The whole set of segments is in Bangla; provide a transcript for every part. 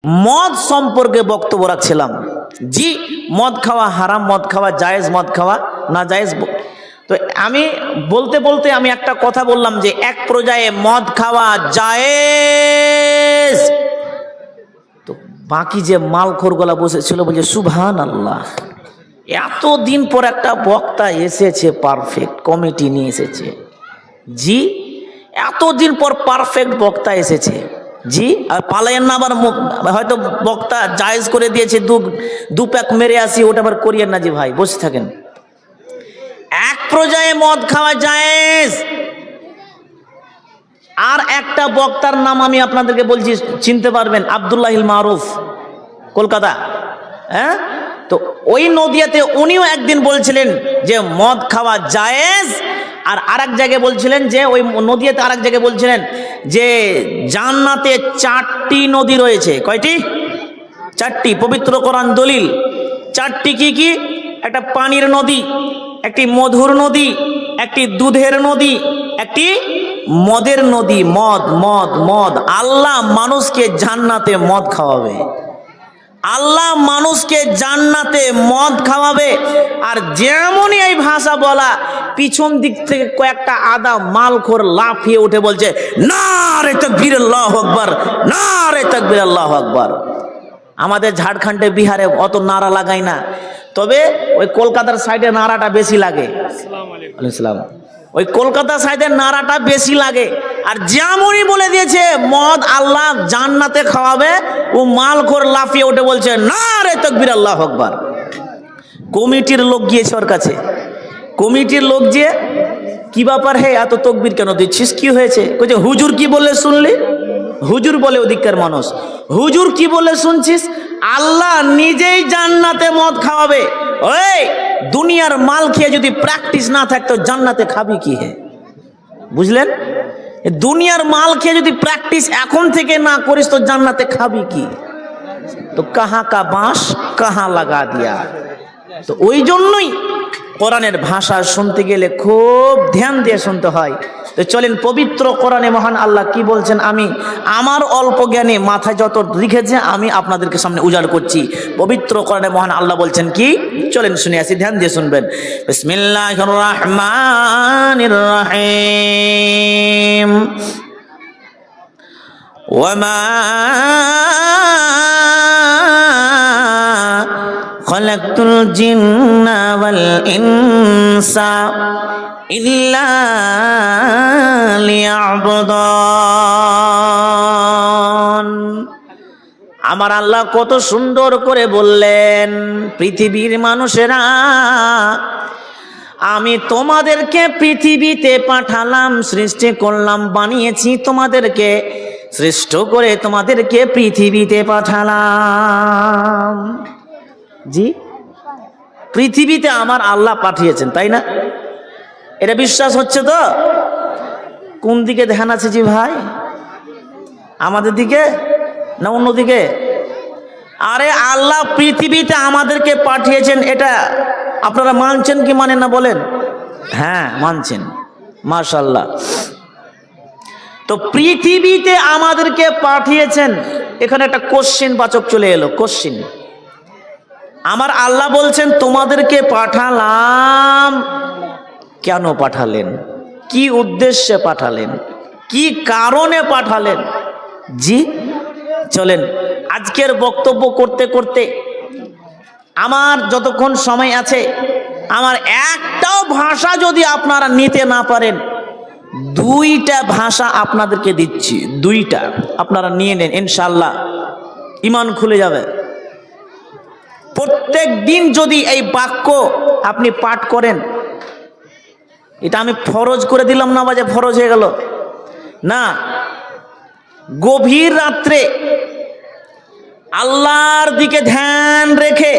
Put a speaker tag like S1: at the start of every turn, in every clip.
S1: মদ সম্পর্কে বক্তব্য রাখছিলাম। জি, মদ খাওয়া হারাম, মদ খাওয়া জায়েজ, মদ খাওয়া না জায়েজ। তো আমি বলতে বলতে আমি একটা কথা বললাম যে এক পর্যায়ে মদ খাওয়া জায়েজ, তো বাকি যে মালখোরগুলা বসেছিল বলছে সুবহানাল্লাহ, এতদিন পর একটা বক্তা এসেছে, পারফেক্ট কমিটি নিয়ে এসেছে। জি, এতদিন পর পারফেক্ট বক্তা এসেছে। জি, আর পালায়েন না আবার, হয়তো বক্তা জায়েজ করে দিয়েছে, দু প্যাক মেরে আসি, ওটা আবার করিয়েন না। জি ভাই, বসে থাকেন। এক পর্যায়ে মদ খাওয়া জায়েজ। আর একটা বক্তার নাম আমি আপনাদেরকে বলছি, চিনতে পারবেন, আব্দুল্লাহিল মারুফ, কলকাতা। হ্যাঁ, তো ওই নদিয়াতে উনিও একদিন বলছিলেন যে মদ খাওয়া জায়েজ, আর আরেক জায়গায় বলছিলেন যে ওই নদিয়াতে আরেক জায়গায় বলছিলেন যে জান্নাতে 4টি নদী রয়েছে। কয়টি? 4টি। পবিত্র কোরআন দলিল 4টি। কি কি? একটা পানির নদী, একটি মধুর নদী, একটি দুধের নদী, একটি মদের নদী। মদ মদ মদ। আল্লাহ মানুষকে জান্নাতে মদ খাওয়াবে, আল্লাহ মানুষকে জান্নাতে মদ খাওয়াবে। আর যেমনই এই ভাষা বলা, পিছন দিক থেকে কয়েকটা আদা মালখোর লাফিয়ে উঠে বলছে নারে তাকবীর আল্লাহু আকবার, নারে তাকবীর আল্লাহু আকবার। আমাদের ঝাড়খণ্ডে, বিহারে অত নারা লাগাই না, তবে ওই কলকাতার সাইডে নারাটা বেশি লাগে। আসসালামু আলাইকুম। ওই কলকাতা সাইডের নারাটা বেশি লাগে। আর যেমনই বলে দিয়েছে মদ আল্লাহ জান্নাতে খাওয়াবে, ও মালখোর লাফিয়ে উঠে বলছে নারে তাকবীর আল্লাহু আকবার। কমিটির লোক গিয়েছে ওর কাছে। কমিটির লোক যে কি ব্যাপার, হে এত তকবীর কেন দিচ্ছিস, কি হয়েছে? কইছে হুজুর কি বলে শুনলি? হুজুর বলে ওদিককার মানুষ, হুজুর কি বলে শুনছিস? আল্লাহ নিজেই জান্নাতে মদ খাওয়াবে। ওই দুনিয়ার মাল খেয়ে যদি প্র্যাকটিস না থাকতো জান্নাতে খাবি কি? হে, বুঝলেন? দুনিয়ার মাল খেয়ে যদি প্র্যাকটিস এখন থেকে না করিস তো জান্নাতে খাবি কি? তো কাহা কা বাঁশ কাহা লাগা দিয়া। তো ওই জন্যই কোরআনের ভাষা শুনতে গেলে খুব ধ্যান দিয়ে শুনতে হয়। তো চলেন পবিত্র কোরআনে মহান আল্লাহ কি বলছেন, আমি আমার অল্প জ্ঞানে মাথায় যত লিখেছে আমি আপনাদেরকে সামনে উজাড় করছি। পবিত্র কোরআনে মহান আল্লাহ বলছেন কি, চলেন শুনে আসি, ধ্যান দিয়ে শুনবেন। বিসমিল্লাহির রহমানির রহিম। ওয়ামা খালাকতুল জিন্না ওয়াল ইনসা ইল্লা লিয়াবুদুন। আমার আল্লাহ কত সুন্দর করে বললেন, পৃথিবীর মানুষেরা, আমি তোমাদেরকে পৃথিবীতে পাঠালাম, সৃষ্টি করলাম, বানিয়েছি, তোমাদেরকে সৃষ্ট করে তোমাদেরকে পৃথিবীতে পাঠালাম। জি, পৃথিবীতে আমার আল্লাহ পাঠিয়েছেন, তাই না? এটা বিশ্বাস হচ্ছে তো? কোন দিকে ধ্যান আছে জি ভাই? আমাদের দিকে না অন্যদিকে? আরে আল্লাহ পৃথিবীতে আমাদেরকে পাঠিয়েছেন, এটা আপনারা মানছেন কি মানেন না বলেন? হ্যাঁ মানছেন, মাশাআল্লাহ। তো পৃথিবীতে আমাদেরকে পাঠিয়েছেন, এখানে একটা কোশ্চেন বাচক চলে এলো। কোশ্চেন, আমার আল্লাহ বলছেন তোমাদেরকে পাঠালাম, কেন পাঠালেন? কি উদ্দেশ্যে পাঠালেন? কি কারণে পাঠালেন? জি, চলেন আজকের বক্তব্য করতে করতে আমার যতক্ষণ সময় আছে, আমার একটাও ভাষা যদি আপনারা নিতে না পারেন, 2টা ভাষা আপনাদেরকে দিচ্ছি, 2টা আপনারা নিয়ে নেন, ইনশাআল্লাহ ঈমান খুলে যাবে। প্রত্যেক দিন যদি এই বাক্য আপনি পাঠ করেন, এটা আমি ফরজ করে দিলাম না, বাজে ফরজ হয়ে গেল না। গভীর রাত্রে আল্লাহর দিকে ধ্যান রেখে,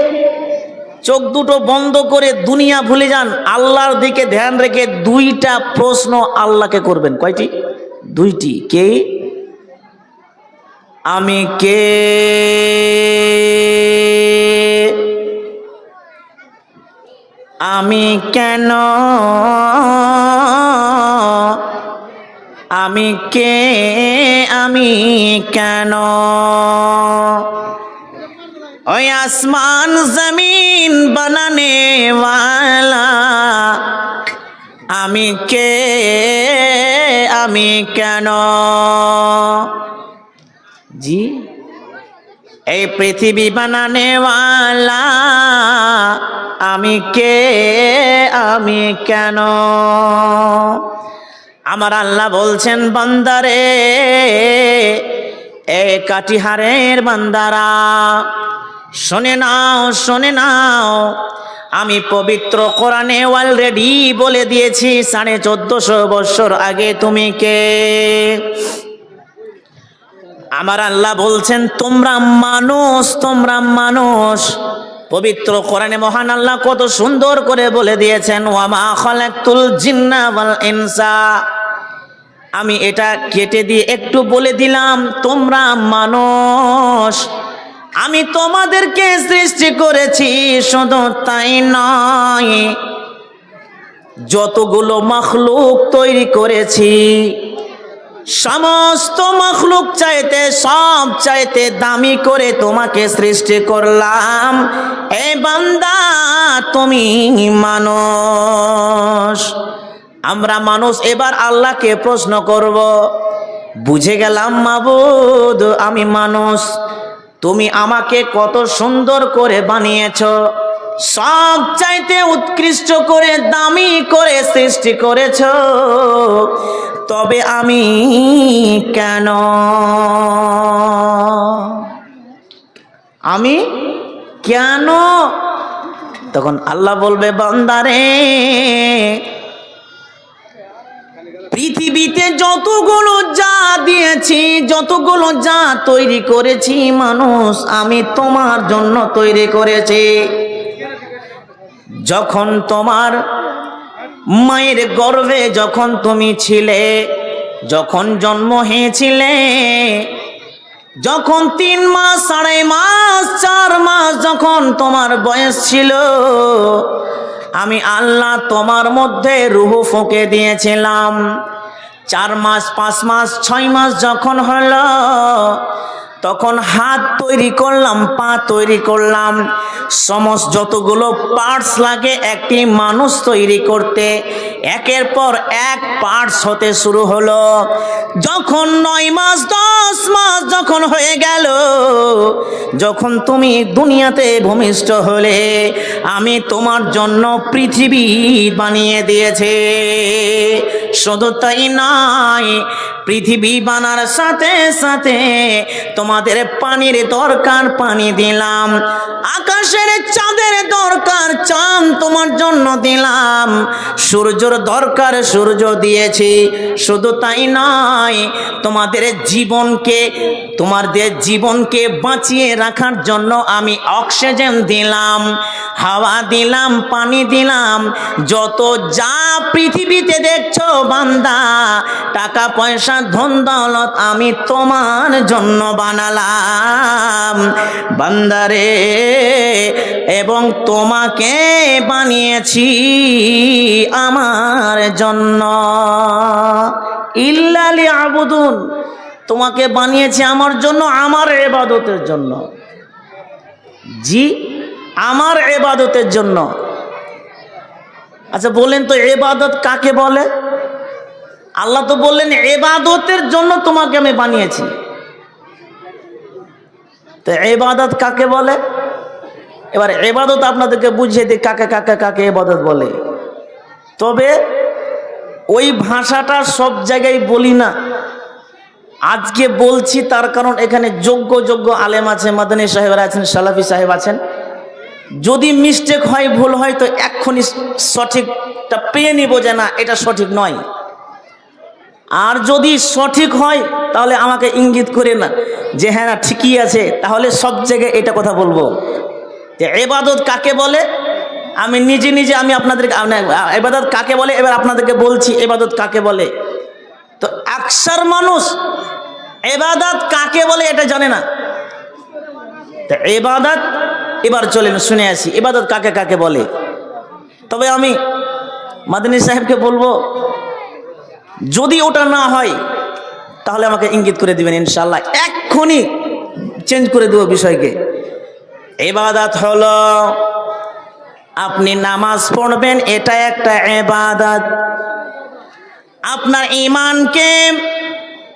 S1: চোখ দুটো বন্ধ করে দুনিয়া ভুলে যান, আল্লাহর দিকে ধ্যান রেখে 2টা প্রশ্ন আল্লাহকে করবেন। কয়টি? 2টি। কে? আমি কে? আমি কেন? আমি কে? আমি কেন? ওই আসমান জমিন বানানে ওয়ালা আমি কে, আমি কেন? জি, এই পৃথিবী বানানে ওয়ালা আমি কে, আমি কেন? আমার আল্লাহ বলছেন, বান্দারে, এ কাটিহারের বান্দারা, শুনে নাও, শুনে নাও, আমি পবিত্র কোরআনে অলরেডি বলে দিয়েছি 1450 বছর আগে তুমি কে। আমার আল্লাহ বলছেন, তোমরা মানুষ, তোমরা মানুষ। পবিত্র কোরআনে মহান আল্লাহ কত সুন্দর করে বলে দিয়েছেন, ওয়ামা খালাকতুল জিন্না ওয়াল ইনসা। আমি এটা কেটে দিয়ে একটু বলে দিলাম, তোমরা মানুষ, আমি তোমাদেরকে সৃষ্টি করেছি। শুধু তাই নয়, যতগুলো মাখলুক তৈরি করেছি, সমস্ত মাখলুক চাইতে সব চাইতে দামি করে তোমাকে সৃষ্টি করলাম। এ বান্দা, তুমি মানুষ। আমরা মানুষ। এবার আল্লাহকে প্রশ্ন করব, বুঝে গেলাম মাবুদ আমি মানুষ, তুমি আমাকে কত সুন্দর করে বানিয়েছ, সব চাইতে উৎকৃষ্ট করে দামি করে সৃষ্টি করেছ, তবে আমি কেন, আমি কেন? তখন আল্লাহ বলবে, বান্দারে, পৃথিবীতে যতগুলো যা দিয়েছি, যতগুলো যা তৈরি করেছি মানুষ, আমি তোমার জন্য তৈরি করেছি। যখন তোমার মায়ের গর্ভে যখন তুমি ছিলে, যখন জন্ম হয়েছিলে, যখন 3 মাস, 2.5 মাস, 4 মাস যখন তোমার বয়স ছিল, আমি আল্লাহ তোমার মধ্যে রূহ ফুঁকে দিয়েছিলাম। 4 মাস, 5 মাস, 6 মাস যখন হলো, তখন হাত তৈরি করলাম, পা তৈরি করলাম, সমস্ত যতগুলো পার্টস লাগে একটি মানুষ তৈরি করতে, একের পর এক পার্টস হতে শুরু হলো। যখন 9 মাস, 10 মাস যখন হয়ে গেল, যখন তুমি দুনিয়াতে ভূমিষ্ঠ হলে, আমি তোমার জন্য পৃথিবী বানিয়ে দিয়েছে। শুধু তাই নয়, পৃথিবী বানার সাথে সাথে তোমাদের পানির দরকার, পানি দিলাম। আকাশের চাঁদের দরকার, চাঁদ তোমার জন্য দিলাম। সূর্যের দরকার, সূর্য দিয়েছি। শুধু তাই নয়, তোমাদের জীবনকে বাঁচিয়ে রাখার জন্য আমি অক্সিজেন দিলাম, হাওয়া দিলাম, পানি দিলাম। যত যা পৃথিবীতে দেখছো বান্দা, টাকা পয়সা ধন দৌলত, আমি তোমার জন্য বানালাম বান্দারে, এবং তোমাকে বানিয়েছি আমার জন্য। ইল্লা লিয়াবুদুন, তোমাকে বানিয়েছি আমার জন্য, আমার ইবাদতের জন্য। জি, আমার ইবাদতের জন্য। আচ্ছা বলেন তো, ইবাদত কাকে বলে? আল্লাহ তো বললেন ইবাদতের জন্য তোমাকে আমি বানিয়েছি। তো ইবাদত কাকে বলে? এবার ইবাদত আপনাদেরকে বুঝিয়ে দিই কাকে কাকে কাকে ইবাদত বলে। তবে ওই ভাষাটা সব জায়গায় বলি না, আজকে বলছি তার কারণ এখানে যোগ্য যোগ্য আলেম আছে, মাদানী সাহেবরা আছেন, সালাফি সাহেব আছেন। যদি মিস্টেক হয়, ভুল হয়, তো এক্ষুনি সঠিকটা পেয়ে নিব যে না এটা সঠিক নয়। আর যদি সঠিক হয় তাহলে আমাকে ইঙ্গিত করে না যে হ্যাঁ না ঠিকই আছে, তাহলে সব জায়গায় এটা কথা বলবো যে ইবাদত কাকে বলে। আমি নিজে আমি আপনাদেরকে ইবাদত কাকে বলে এবার আপনাদেরকে বলছি ইবাদত কাকে বলে। তো আকসার মানুষ ইবাদত কাকে বলে এটা জানে না। তো ইবাদত, এবার চলেন শুনে আসি ইবাদত কাকে কাকে বলে। তবে আমি মাদানী সাহেবকে বলবো, যদি ওটা না হয় তাহলে আমাকে ইঙ্গিত করে দিবেন ইনশাআল্লাহ। এক্ষুনি চেঞ্জ করে দেবো বিষয়কে। ইবাদত হলো আপনি নামাজ পড়বেন, এটা একটা ইবাদত। আপনার ঈমানকে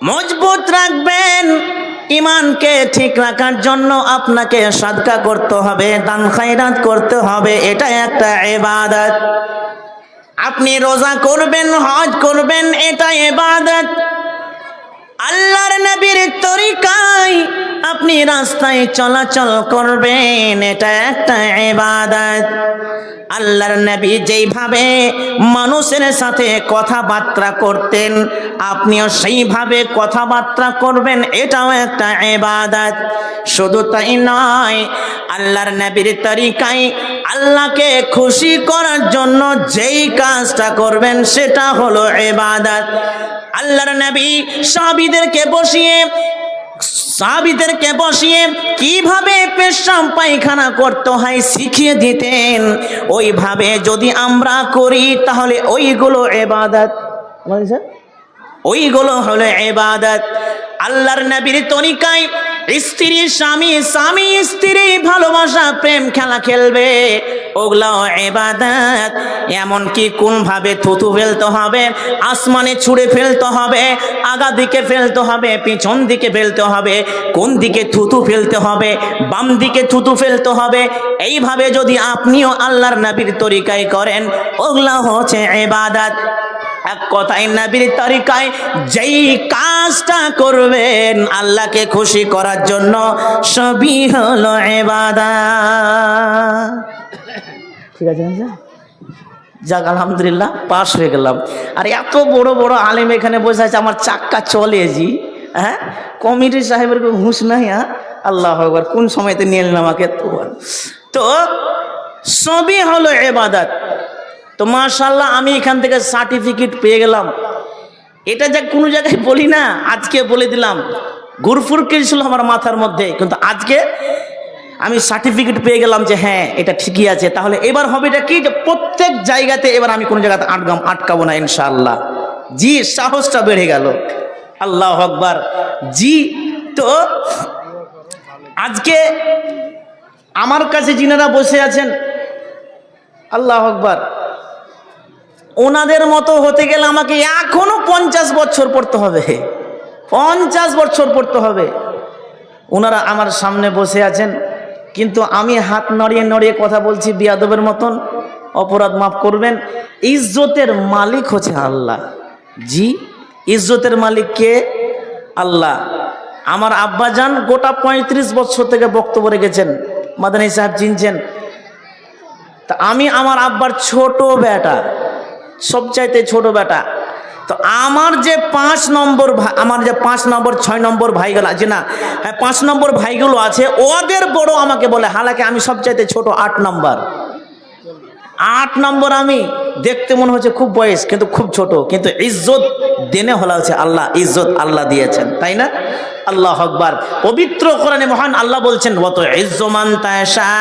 S1: মজবুত রাখবেন, ঈমানকে ঠিক রাখার জন্য আপনাকে সাদকা করতে হবে, দান খায়রাত করতে হবে, এটা একটা ইবাদত। আপনি রোজা করবেন, হজ করবেন, এটা ইবাদত। আল্লাহর নবীর তরিকায় আপনি রাস্তায় চলাচল করবেন, এটা একটা ইবাদত। আল্লাহর নবী যেইভাবে মানুষের সাথে কথাবার্তা করতেন, আপনিও সেইভাবে কথাবার্তা করবেন, এটাও একটা ইবাদত। শুধু তাই নয়, আল্লাহর নবীর তরিকায় আল্লাহকে খুশি করার জন্য যেই কাজটা করবেন সেটা হলো ইবাদত। আল্লাহর নবী সাহাবীদেরকে বসিয়ে কিভাবে পেশাব পায়খানা করতে হয় শিখিয়ে দিতেন। ওইভাবে যদি আমরা করি তাহলে ওইগুলো ইবাদত, ওইগুলো হলো ইবাদত। আল্লাহর নবীর তরিকায় স্ত্রী স্বামী, স্বামী স্ত্রী ভালোবাসা প্রেম খেলা খেলবে, ওগুলাও ইবাদত। এমনকি কোন ভাবে থুতু ফেলতে হবে, আসমানে ছুঁড়ে ফেলতে হবে, আগা দিকে ফেলতে হবে, পিছন দিকে ফেলতে হবে, কোন দিকে থুতু ফেলতে হবে, বাম দিকে থুতু ফেলতে হবে, এইভাবে যদি আপনিও আল্লাহর নবীর তরিকায় করেন, ওগুলা হচ্ছে ইবাদত। এক কথায় নবীর তরিকায় যেই কাজটা করবেন আল্লাহকে খুশি করার জন্য, সবই হলো ইবাদত। ঠিক আছে, যাক আলহামদুলিল্লাহ পাস হয়ে গেলাম। আর এত বড় বড় আলেম এখানে বসে আছে, আমার চাক্কা চলে জি। হ্যাঁ, কমিটি সাহেবের কোনো হুঁশ নাই। হ্যাঁ, আল্লাহ আকবার, কোন সময়তে নিয়ে এলেন আমাকে। তো সবই হলো ইবাদত। তো মাশাআল্লাহ, আমি এখান থেকে সার্টিফিকেট পেয়ে গেলাম। এটা যা কোনো জায়গায় বলি না, আজকে বলে দিলাম। গুরফুর ছিল আমার মাথার মধ্যে, কিন্তু আজকে আমি সার্টিফিকেট পেয়ে গেলাম যে হ্যাঁ এটা ঠিকই আছে। তাহলে এবার হবে এটা কি, যে প্রত্যেক জায়গাতে এবার আমি কোনো জায়গাতে আটকাবো না ইনশাআল্লাহ। জি, সাহসটা বেড়ে গেল। আল্লাহু আকবার। জি, তো আজকে আমার কাছে যিনারা বসে আছেন, আল্লাহু আকবার, ওনাদের মতো হতে গেলে আমাকে এখনো 50 বছর পড়তে হবে, 50 বছর পড়তে হবে। ওনারা আমার সামনে বসে আছেন, কিন্তু আমি হাত নড়িয়ে নড়িয়ে কথা বলছি বিয়াদবের মতন, অপরাধ মাফ করবেন। ইজ্জতের মালিক হচ্ছে আল্লাহ। জি, ইজ্জতের মালিক কে? আল্লাহ। আমার আব্বাজান গোটা 35 বছর থেকে বক্তব্য রেখেছেন, মাদানী সাহেব চিনছেন। তা আমি আমার আব্বার ছোট বেটা, সবচাইতে ছোট বেটা। তো আমার যে 5 নম্বর আমার যে 5 নম্বর 6 নম্বর ভাইগুলো আছে না, হ্যাঁ 5 নম্বর ভাইগুলো আছে, ওদের বড় আমাকে বলে, হালাকি আমি সবচাইতে ছোট, 8 নম্বর। 8 নম্বর। আমি দেখতে মনে হচ্ছে খুব বয়স, কিন্তু খুব ছোট। কিন্তু ইজ্জত দেনে হলা হচ্ছে আল্লাহ, ইজ্জত আল্লাহ দিয়েছেন, তাই না? আল্লাহু আকবার। পবিত্র কোরআনে মহান আল্লাহ বলছেন, ওয়া তুইজ্জু মান তাশা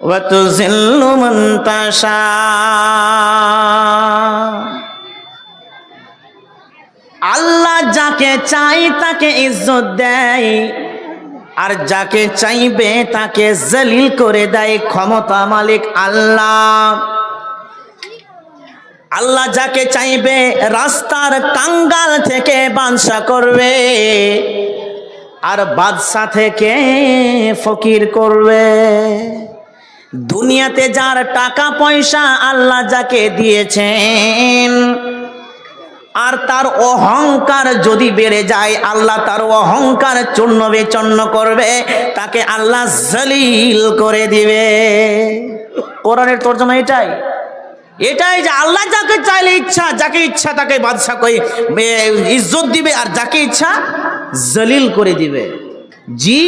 S1: ওয়া তুযিল্লু মান তাশা। আল্লাহ যাকে চাই তাকে ইজ্জত দেয়, আর যাকে চাইবে তাকে জলিল করে দেয়। ক্ষমতা মালিক আল্লাহ। আল্লাহ যাকে চাইবে রাস্তার কাঙ্গাল থেকে বাদশা করবে, আর বাদশা থেকে ফকির করবে। দুনিয়াতে যার টাকা পয়সা আল্লাহ যাকে দিয়েছেন, আর তার অহংকার যদি বেড়ে যায়, আল্লাহ তার অহংকার চূর্ণ বিচূর্ণ করবে, তাকে আল্লাহ জলিল করে দিবে। কোরআনের তরজমা এটাই, এটাই যে আল্লাহ যাকে চাইলে ইচ্ছা, যাকে ইচ্ছা তাকে বাদশা করে ইজ্জত দিবে, আর যাকে ইচ্ছা জলিল করে দিবে। জি,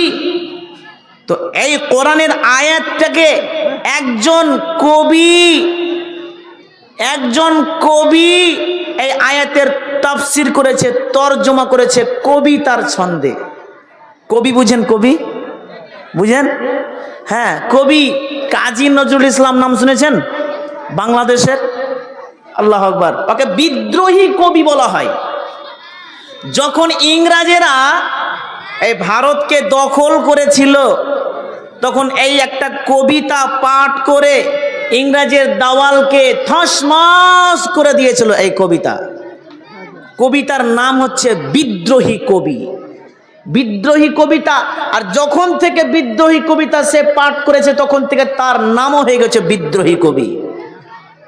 S1: তো এই কোরআনের আয়াতটাকে একজন কবি এই আয়াতের তাফসির করেছে, তরজমা করেছে কবিতার ছন্দে। কবি বুঝেন? কবি বুঝেন? হ্যাঁ, কবি কাজী নজরুল ইসলাম নাম শুনেছেন? বাংলাদেশের। আল্লাহু আকবার। ওকে বিদ্রোহী কবি বলা হয়। যখন ইংরেজেরা এই ভারতকে দখল করেছিল, তখন এই একটা কবিতা পাঠ করে ইংরেজের দেওয়ালকে থসমস করে দিয়েছিল। এই কবিতার নাম হচ্ছে বিদ্রোহী কবি, বিদ্রোহী কবিতা। আর যখন থেকে বিদ্রোহী কবিতা সে পাঠ করেছে, তখন থেকে তার নামও হয়ে গেছে বিদ্রোহী কবি।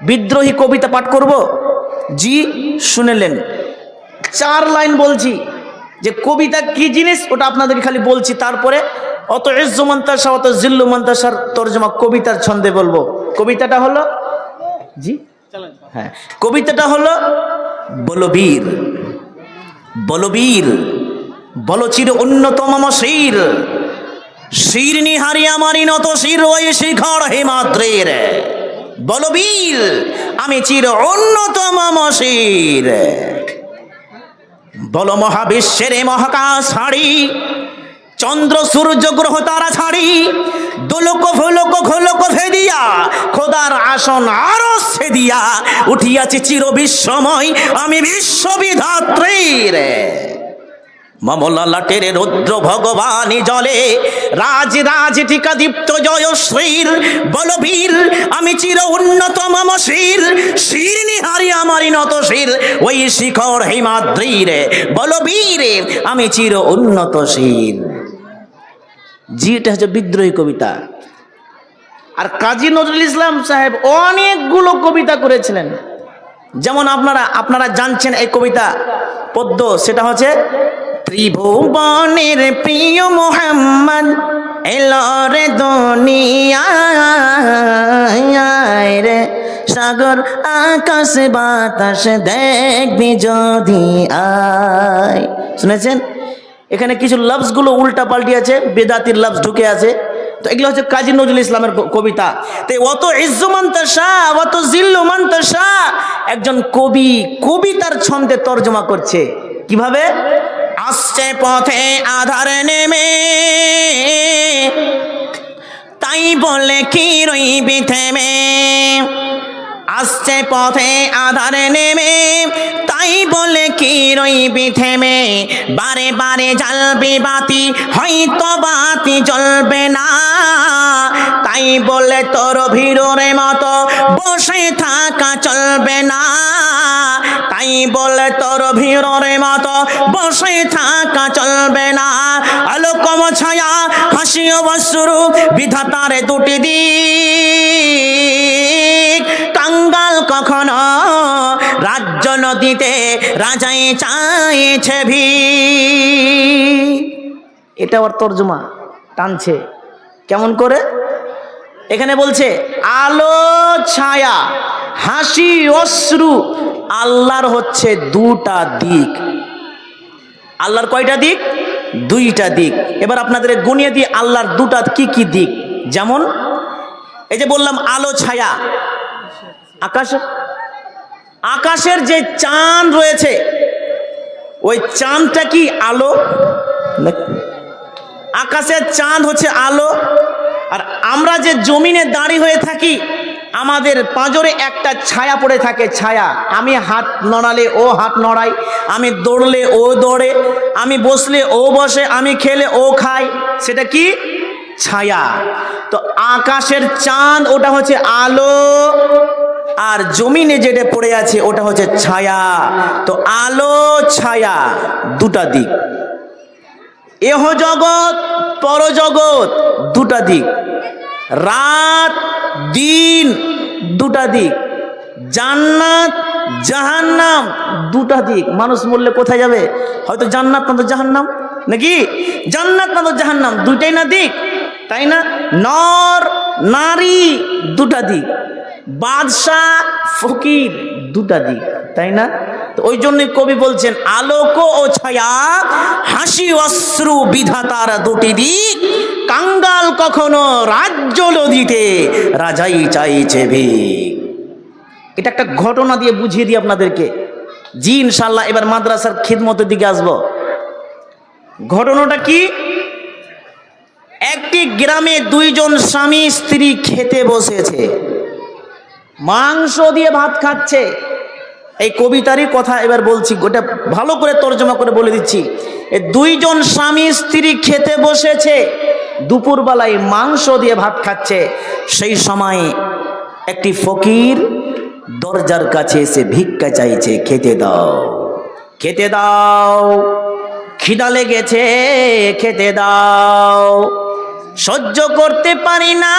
S1: বিদ্রোহী কবিতা পাঠ করব? জি, শুনেলেন। 4 লাইন বলছি, যে কবিতা কি জিনিস ওটা আপনাদেরকে খালি বলছি, তারপরে অত ইজ্জু মান্তাসা অত জিল্লু মান্তাসার তরজমা কবিতার ছন্দে বলবো। কবিতাটা হলো, জি হ্যাঁ, কবিতাটা হলো বলবীর, বলবীর বলচির অন্যতম শির, শির নিহারি আমারি নত শির ওই শিখর হিমাদ্রের, বলবীর আমি চির অন্যতম শির। বল মহাবিশ্বের মহাকাশ ছাড়ি, চন্দ্র সূর্য গ্রহ তারা ছাড়ি, দোলক ভোলক ঘোলক ভেদিয়া খোদার আসন আরো সেদিয়া উঠিয়াছি চির বিশ্বময় আমি বিশ্ববিধাত্রীর। মামলা লাটের রুদ্র ভগবানী জলে রাজ রাজ টিকা দীপ্ত জয়শ্রীর, বলবীর আমি চির উন্নতম শির, শির নিহারি আমারি নত শির ওই শিখর হিমাদ্রির, বলবীর আমি চির উন্নত শির। জি, এটা হচ্ছে বিদ্রোহী কবিতা। আর কাজী নজরুল ইসলাম সাহেব অনেকগুলো কবিতা করেছিলেন। যেমন আপনারা জানছেন এই কবিতা পদ্য, সেটা হচ্ছে ত্রিভুবনের প্রিয় মোহাম্মদ এলো রে দুনিয়ায় রে, সাগর আকাশ বাতাস দেখবি যদি আয়। শুনেছেন? এখানে কিছু লফজগুলো উল্টা পাল্টি আছে, বেদাতির লফজ ঢুকে আছে। তো এগুলো হচ্ছে কাজী নজরুল ইসলামের কবিতা। তো অত ইজ্জু মান্তাসা অত জিল্লু মান্তাসা একজন কবি কবিতার ছন্দে তর্জমা করছে। কিভাবে? আসছে পথে আধার নেমে, তাই বলে কি রইবি থেমে, আসছে পথে আধার নেমে, তাই বলে কি রইবি থেমে, বারে বারে জ্বালবি বাতি হয়তো বাতি জ্বলবে না, তাই বলে তোর ভিড়রে মতো বসে থাকা চলবে না, তাই বলে তোর ভিড়রে মতো বসে থাকা চলবে না। আলোকম ছায়া হাসি অবশ্রু বিধাতারে দুটি দিক, কাঙ্গাল কখনো রাজ্য নদীতে রাজাই চাইছে ভি। এটা ওর তর্জমা টানছে কেমন করে? এখানে বলছে আলো ছায়া হাসি অশ্রু, আল্লাহর হচ্ছে দুটা দিক। আল্লাহর কয়টা দিক? 2টা দিক। এবার আপনাদের গুনিয়ে দিয়ে আল্লাহর দুটা কি কি দিক। যেমন এই যে বললাম আলো ছায়া, আকাশের যে চাঁদ রয়েছে ওই চাঁদটা কি আলো? আকাশের চাঁদ হচ্ছে আলো। আর আমরা যে জমিনে দাঁড়িয়ে হয়ে থাকি, আমাদের পাঁজরে একটা ছায়া পড়ে থাকে, ছায়া। আমি হাত নড়ালে ও হাত নড়ায়, আমি দৌড়লে ও দৌড়ে, আমি বসলে ও বসে, আমি খেলে ও খায়, সেটা কি? ছায়া। তো আকাশের চাঁদ ওটা হচ্ছে আলো, আর জমিনে যেটা পড়ে আছে ওটা হচ্ছে ছায়া। তো আলো ছায়া দুটা দিক। এহ জগৎ পরজগৎ দুটা দিক, রাত দিন দুটা দিক, জান্নাত জাহান্নাম দুটা দিক। মানুষ মরলে কোথায় যাবে? হয়তো জান্নাত না তো জাহান্নাম, নাকি? জান্নাত না তো জাহান্নাম, দুটাই না দিক, তাই না? নর নারী দুটা দিক, বাদশাহ ফকির দুটা দিক, তাই না? তো ওই জন্যই কবি বলছেন আলোক ও ছায়া হাসি অশ্রু বিধাতার দুটি দিক, কাঙ্গাল কখনো রাজ্য নদীতে রাজাই চাইছে ভিক। এটা একটা ঘটনা দিয়ে বুঝিয়ে দিই আপনাদেরকে। জি ইনশাল্লাহ এবার মাদ্রাসার খিদমতের দিকে আসব। ঘটনাটা কি? একটি গ্রামে 2 জন স্বামী স্ত্রী খেতে বসেছে, মাংস দিয়ে ভাত খাচ্ছে। এই কবিতারই কথা এবার বলছি, ওটা ভালো করে তর্জমা করে বলে দিচ্ছি। দুইজন স্বামী স্ত্রী খেতে বসেছে, দুপুরবেলায় মাংস দিয়ে ভাত খাচ্ছে। সেই সময় একটি ফকির দরজার কাছে এসে ভিক্ষা চাইছে, খেতে দাও, খেতে দাও, খিদা লেগেছে, খেতে দাও, সহ্য করতে পারি না,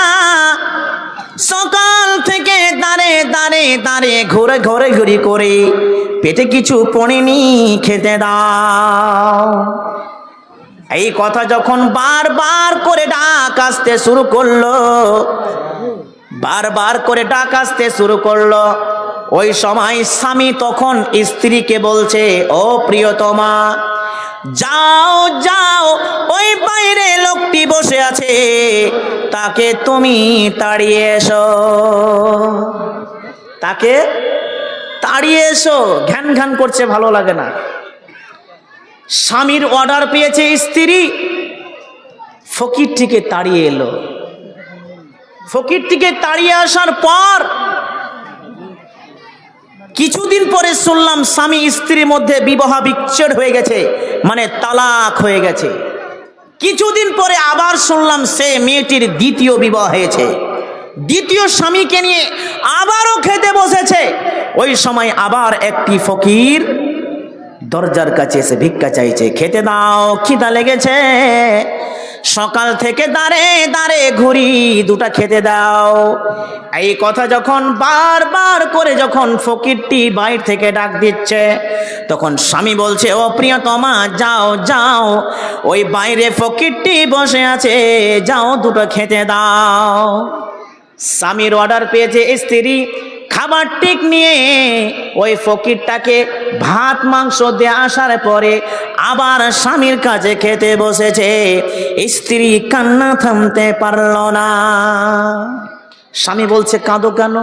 S1: সকাল থেকে দাঁড়ে দাঁড়ে দাঁড়ে ঘুরে ঘরে ঘুরি করে পেটে কিছু পড়েনি, খেতে দাও। এই কথা যখন বারবার করে ডাক আসতে শুরু করলো, বারবার করে ডাক আসতে শুরু করলো, ওই সময় স্বামী তখন স্ত্রীকে বলছে, ও প্রিয়তমা, যাও যাও, ওই বাইরে লোকটি বসে আছে, তাকে তুমি তাড়িয়ে এসো, তাকে তাড়িয়ে এসো। ঘ্যান ঘ্যান করছে, ভালো লাগে না। স্বামীর অর্ডার পেয়েছে স্ত্রী, ফকিরটিকে তাড়িয়ে এলো। ফকিরটিকে তাড়িয়ে আসার পর কিছুদিন পরে শুনলাম স্বামী স্ত্রীর মধ্যে বিবাহ বিচ্ছেদ হয়ে গেছে, মানে তালাক হয়ে গেছে। কিছুদিন পরে আবার শুনলাম সে মেয়েটির দ্বিতীয় বিবাহ হয়েছে, দ্বিতীয় স্বামীকে নিয়ে আবারও খেতে বসেছে। ওই সময় আবার একটি ফকির দরজার কাছে এসে ভিক্ষা চাইছে, খেতে দাও, খিদা লেগেছে, সকাল থেকে দাঁড়ে দাঁড়ে ঘুরি, দুটা খেতে দাও। এই কথা যখন বারবার করে যখন ফকিরটি বাইর থেকে ডাক দিচ্ছে, তখন স্বামী বলছে, ও প্রিয়তমা, যাও যাও, ওই বাইরে ফকিরটি বসে আছে, যাও দুটো খেতে দাও। স্বামীর অর্ডার পেয়েছে স্ত্রী, খাবার টিক নিয়ে ওই ফকিরটাকে ভাত মাংস দিয়ে আসার পরে আবার স্বামীর কাছে খেতে বসেছে। স্ত্রী কান্না থামতে পারল না। স্বামী বলছে, কাঁদো কেন?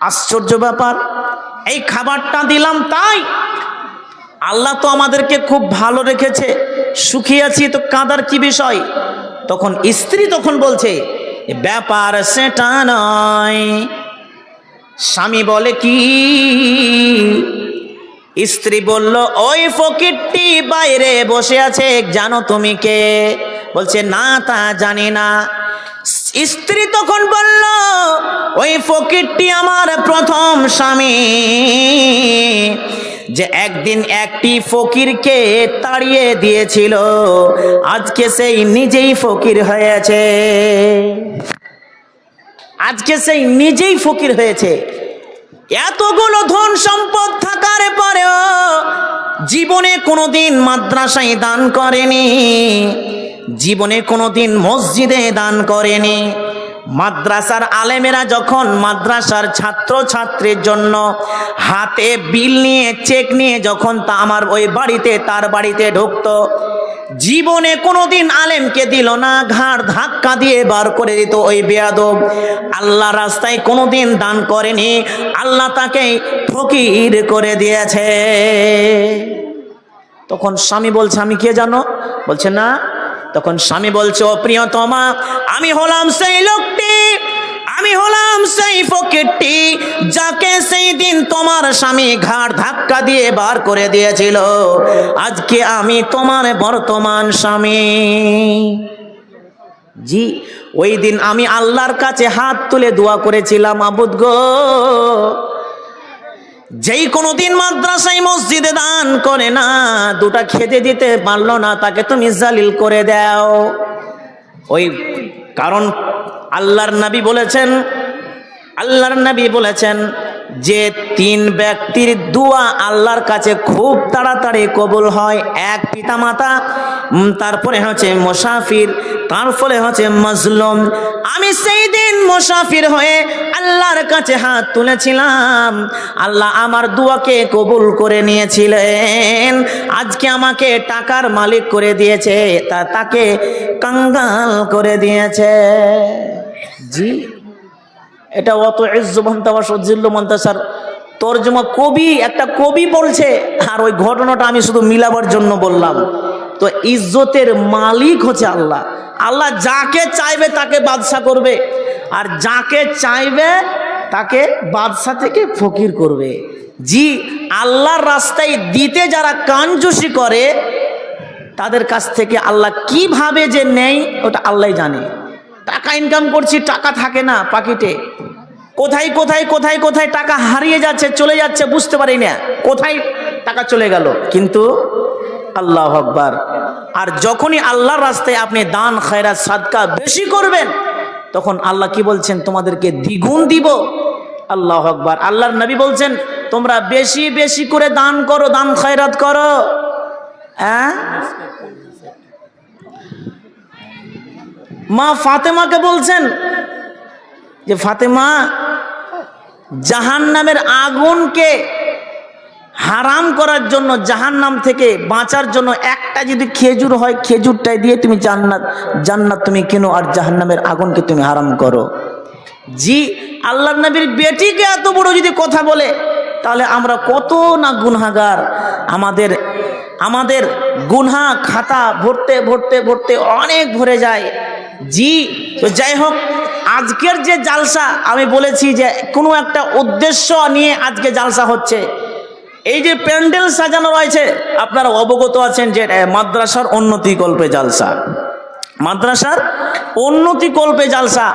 S1: আশ্চর্য ব্যাপার, এই খাবারটা দিলাম তাই? আল্লাহ তো আমাদেরকে খুব ভালো রেখেছে, সুখী আছি, তো কাঁদার কি বিষয়? তখন স্ত্রী তখন বলছে, ব্যাপার সেটা নয়। স্বামী বলে, কি? স্ত্রী বলল, ওই ফকিরটি বাইরে বসে আছে, জানো তুমি কে? বলছে, না, তা জানি না। স্ত্রী তখন বলল, ওই ফকিরটি আমার প্রথম স্বামী, যে একদিন একটি ফকিরকে তাড়িয়ে দিয়েছিল, আজকে সেই নিজেই ফকির হয়েছে, আজকে সেই নিজেই ফকির হয়েছে। এতগুলো ধন সম্পদ থাকার পরেও জীবনে কোনোদিন মাদ্রাসায় দান করেনি, জীবনে কোনোদিন মসজিদে দান করেনি। মাদ্রাসার আলেমেরা যখন মাদ্রাসার ছাত্র ছাত্রীর জন্য হাতে বিল নিয়ে, চেক নিয়ে যখন তা আমার ওই বাড়িতে, তার বাড়িতে ঢুকতো, জীবনে কোনোদিন আলেমকে দিল না, ঘাড় ধাক্কা দিয়ে বার করে দিত ওই বেয়াদব। আল্লাহ রাস্তায় কোনোদিন দান করেনি, আল্লাহ তাকে ফকির করে দিয়েছে। তখন স্বামী বলছে, আমি কে জানো? বলছে, না। তখন স্বামী বলছে, ও প্রিয়তমা, আমি হলাম সেই লোকটি, আমি হলাম সেই ফকিরটি, যাকে সেই দিন তোমার স্বামী ঘাড় ধাক্কা দিয়ে বার করে দিয়েছিল। আজকে আমি তোমার বর্তমান স্বামী। জি, ওই দিন আমি আল্লাহর কাছে হাত তুলে দোয়া করেছিলাম, আবুদ গো, যেই কোনোদিন মাদ্রাসায় মসজিদে দান করে না, দুটা খেতে দিতে পারলো না, তাকে তুমি জালিল করে দাও। ওই কারণ আল্লাহর নবী বলেছেন, আল্লাহর নবী বলেছেন যে তিন ব্যক্তির দোয়া আল্লাহর কাছে খুব তাড়াতাড়ি কবুল হয়। এক পিতামাতা, তারপরে হচ্ছে মুসাফির, তারপরে হচ্ছে মাজলুম। আমি সেই দিন মুসাফির হয়ে আল্লাহর কাছে হাত তুলেছিলাম, আল্লাহ আমার দোয়াকে কবুল করে নিয়েছিলেন। আজকে আমাকে টাকার মালিক করে দিয়েছে, তাকে কাঙ্গাল করে দিয়েছে। জি, এটা অত ইজ্জুবন্তাবাসজিল্লুমন্তাসার তর্জমা কবি, একটা কবি বলছে, আর ওই ঘটনাটা আমি শুধু মিলাবার জন্য বললাম। তো ইজ্জতের মালিক হচ্ছে আল্লাহ। আল্লাহ যাকে চাইবে তাকে বাদশা করবে, আর যাকে চাইবে তাকে বাদশা থেকে ফকির করবে। জি, আল্লাহর রাস্তায় দিতে যারা কানজুসি করে তাদের কাছ থেকে আল্লাহ কিভাবে যে নেয় ওটা আল্লাহ জানে। টাকা ইনকাম করছি, টাকা থাকে না পকেটে, কোথায় কোথায় কোথায় কোথায় টাকা হারিয়ে যাচ্ছে, চলে যাচ্ছে, বুঝতে পারি না কোথায় টাকা চলে গেল। কিন্তু আল্লাহু আকবার, আর যখনই আল্লাহর রাস্তায় আপনি দান খয়রাত সাদকা বেশি করবেন তখন আল্লাহ কি বলছেন, তোমাদেরকে দ্বিগুণ দিব। আল্লাহু আকবার। আল্লাহর নবী বলছেন তোমরা বেশি বেশি করে দান করো, দান খয়রাত করো। হ্যাঁ, মা ফাতেমাকে বলছেন যে ফাতেমা, জাহান্নামের আগুনকে হারাম করার জন্য, জাহান্নাম থেকে বাঁচার জন্য একটা যদি খেজুর হয়, খেজুরটাই দিয়ে তুমি জান্নাত তুমি কেনো, আর জাহান্নামের আগুনকে তুমি হারাম করো। জি, আল্লাহর নবীর বেটিকে এত বড় যদি কথা বলে, তাহলে আমরা কত না গুনাহগার। আমাদের গুনাহ খাতা ভরতে ভরতে ভরতে অনেক ভরে যায়। জি, তো যাই হোক, আজকের যে জালসা আমি বলেছি যে কোনো একটা উদ্দেশ্য নিয়ে আজকে জালসা হচ্ছে। এই যে প্যান্ডেল সাজানো রয়েছে, আপনারা অবগত আছেন যে মাদ্রাসার উন্নতিকল্পে জালসা, মাদ্রাসার উন্নতিকল্পে জালসা।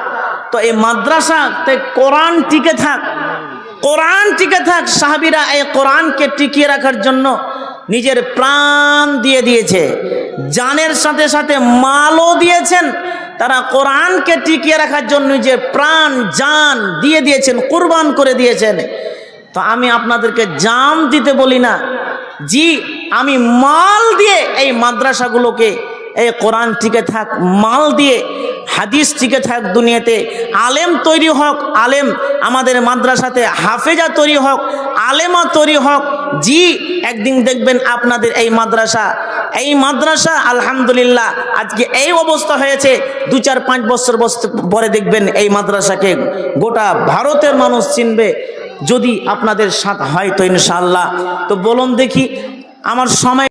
S1: তো এই মাদ্রাসাতে কোরআন টিকে থাক, কোরআন টিকে থাক। সাহাবীরা এই কোরআনকে টিকিয়ে রাখার জন্য নিজের প্রাণ দিয়ে দিয়েছে, জানের সাথে সাথে মালও দিয়েছেন। তারা কোরআনকে টিকিয়ে রাখার জন্য নিজের প্রাণ জান দিয়ে দিয়েছেন, কুরবান করে দিয়েছেন। তো আমি আপনাদেরকে জান দিতে বলি না, জি, আমি মাল দিয়ে এই মাদ্রাসাগুলোকে, এই কোরআন টিকে থাক, মাল দিয়ে হাদিস টিকে থাক, দুনিয়াতে আলেম তৈরি হোক, আলেম আমাদের মাদ্রাসাতে হাফেজা তৈরি হোক, আলেমা তৈরি হোক। জি, একদিন দেখবেন আপনাদের এই মাদ্রাসা আলহামদুলিল্লাহ আজকে এই অবস্থা হয়েছে, 2-4-5 বছর পরে দেখবেন এই মাদ্রাসাকে গোটা ভারতের মানুষ চিনবে, যদি আপনাদের সাথ হয় তো ইনশাআল্লাহ। তো বলুন দেখি, আমার সময়